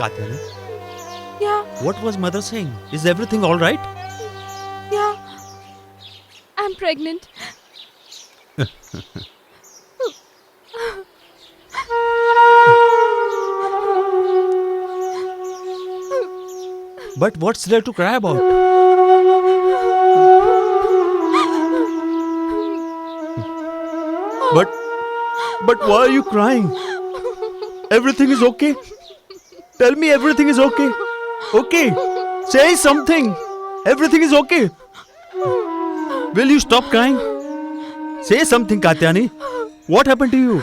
Katyani, Yeah, what was mother saying? Is everything all right? yeah. I'm pregnant. But what's there to cry about? But, but why are you crying? Everything is okay. Tell me everything is okay. Okay. Say something. Everything is okay. Will you stop crying? Say something, Katyani. What happened to you?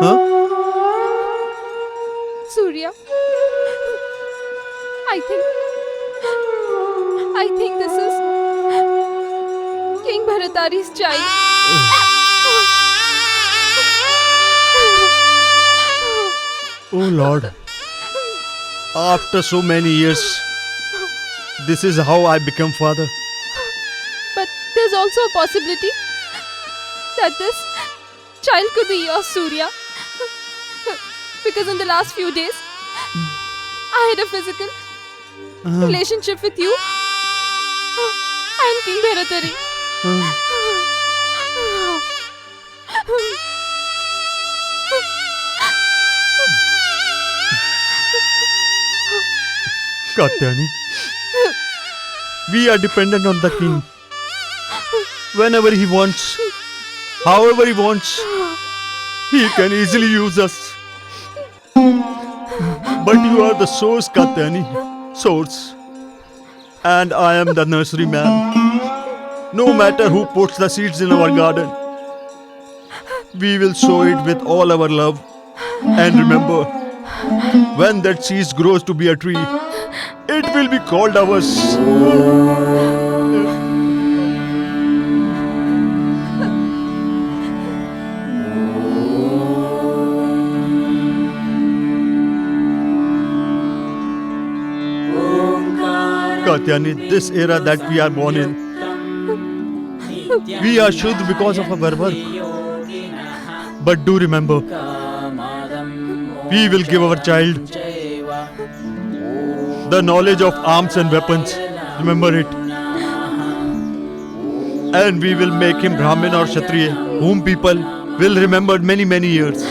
Huh? Surya, I think this is King Bharatari's child. Oh Lord. After so many years, this is how I become father. But there's also a possibility that this child could be yours, Surya. Because in the last few days, I had a physical relationship with you and King Bharatari. Katyani, we are dependent on the king. Whenever he wants, however he wants, he can easily use us. But you are the source, Katyani, source. And I am the nursery man. No matter who puts the seeds in our garden, we will sow it with all our love. And remember, when that seed grows to be a tree, it will be called ours. Katyani, this era that we are born in, we are Shuddha because of our work. But do remember, we will give our child the knowledge of arms and weapons. Remember it. And we will make him Brahmin or Kshatriya, whom people will remember many, many years.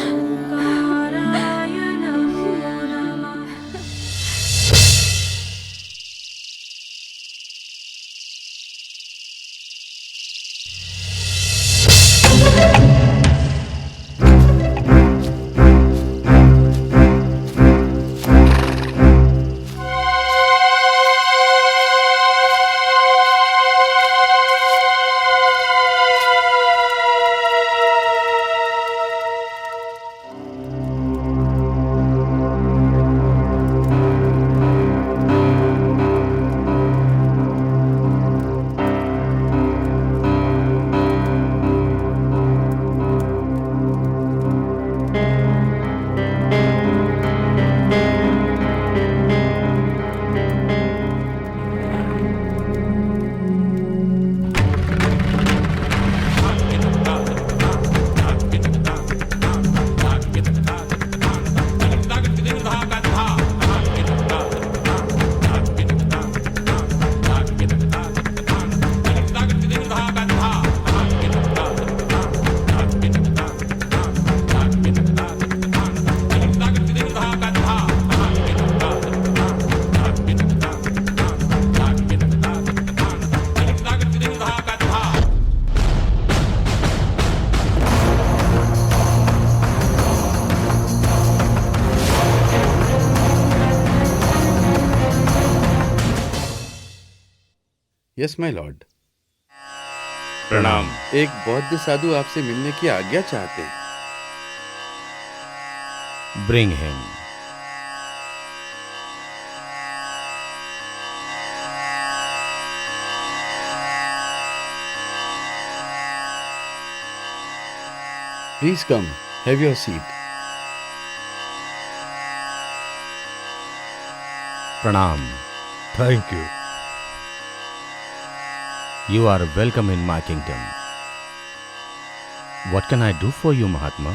Yes my Lord. प्रणाम। एक बौद्ध साधु आपसे मिलने की आज्ञा चाहते हैं। Bring him. Please come, have your seat. प्रणाम। Thank you. You are welcome in my kingdom. What can I do for you, Mahatma?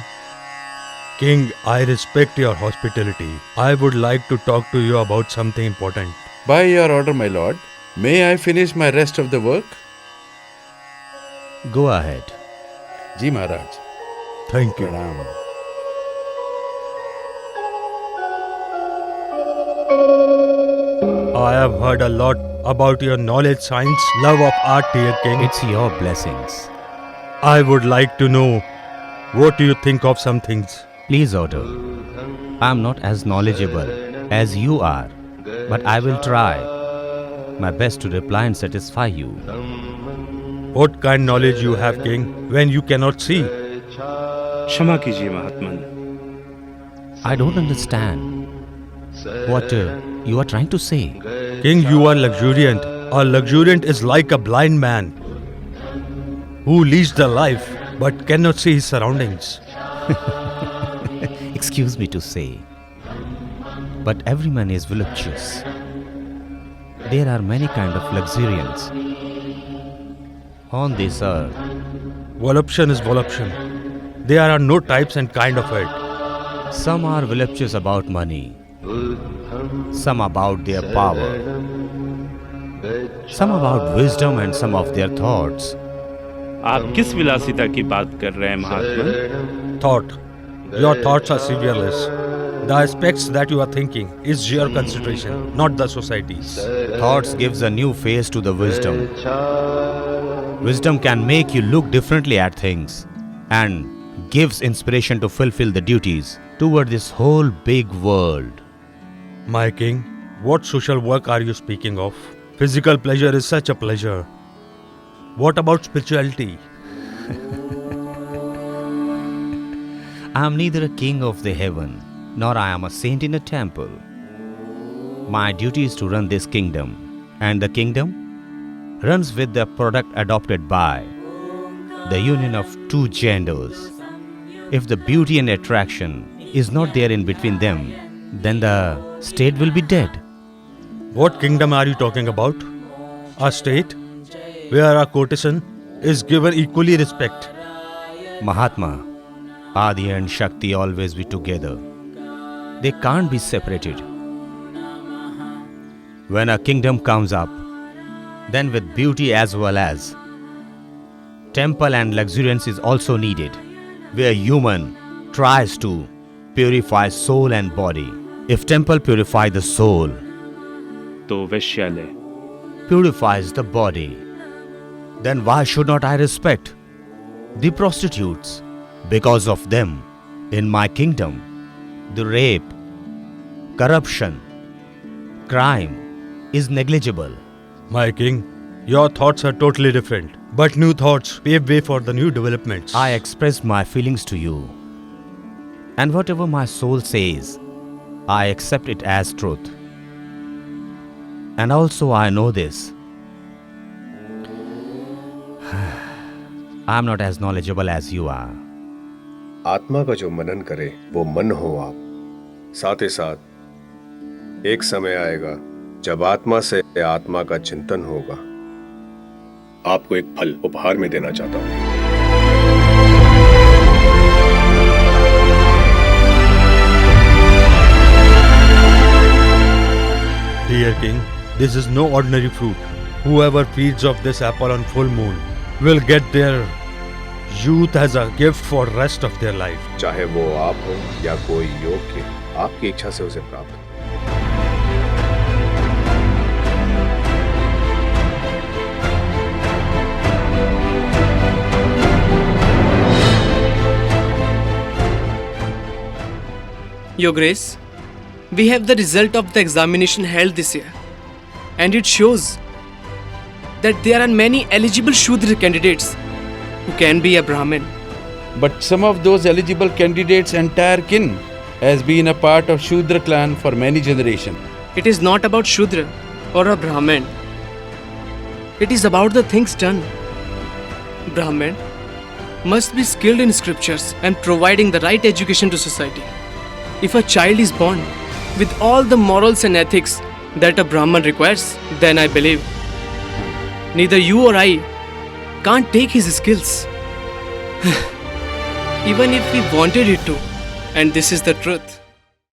King, I respect your hospitality. I would like to talk to you about something important. By your order, my lord, may I finish my rest of the work? Go ahead. Ji Maharaj. Thank you. Pranam. I have heard a lot about your knowledge, science, love of art, dear King. It's your blessings. I would like to know what do you think of some things. Please order. I am not as knowledgeable as you are, but I will try my best to reply and satisfy you. What kind knowledge you have, King, when you cannot see? क्षमा कीजिए महात्मन। I don't understand what you are trying to say. King, you are luxuriant. A luxuriant is like a blind man who leads the life but cannot see his surroundings. Excuse me to say, but every man is voluptuous. There are many kind of luxuriance on this earth. Voluption is voluption. There are no types and kind of it. Some are voluptuous about money, some about their power, some about wisdom and some of their thoughts. आप किस विलासिता की बात कर रहे हैं महात्मन? Thought. Your thoughts are severeless. The aspects that you are thinking is your consideration, not the society's. Thoughts gives a new face to the wisdom. Wisdom can make you look differently at things and gives inspiration to fulfill the duties toward this whole big world. My king, what social work are you speaking of? Physical pleasure is such a pleasure. What about spirituality? I am neither a king of the heaven, nor I am a saint in a temple. My duty is to run this kingdom, and the kingdom runs with the product adopted by the union of two genders. If the beauty and attraction is not there in between them, then the state will be dead. What kingdom are you talking about? A state where a courtesan is given equally respect. Mahatma, Adi and Shakti always be together. They can't be separated. When a kingdom comes up, then with beauty as well as temple and luxuriance is also needed, where human tries to purify soul and body. If temple purify the soul, तो वैश्यालय। purifies the body, then why should not I respect the prostitutes? Because of them, in my kingdom, the rape, corruption, crime is negligible. My king, your thoughts are totally different. But new thoughts pave way for the new developments. I express my feelings to you, and whatever my soul says, I accept it as truth. And also I know this. I am not as knowledgeable as you are. आत्मा का जो मनन करे वो मन हो आप। साथ ही साथ एक समय आएगा जब आत्मा से आत्मा का चिंतन होगा। आपको एक फल उपहार में देना चाहता हूं। Dear king, this is no ordinary fruit. Whoever feeds of this apple on full moon will get their youth as a gift for rest of their life. चाहे वो आप हो या कोई योग्य, आपकी इच्छा से उसे प्राप्त। Your Grace, we have the result of the examination held this year, and it shows that there are many eligible Shudra candidates who can be a Brahmin. But some of those eligible candidates' entire kin has been a part of Shudra clan for many generations. It is not about Shudra or a Brahmin. It is about the things done. Brahmin must be skilled in scriptures and providing the right education to society. If a child is born with all the morals and ethics that a Brahman requires, then I believe neither you or I can't take his skills. Even if we wanted it to, and this is the truth.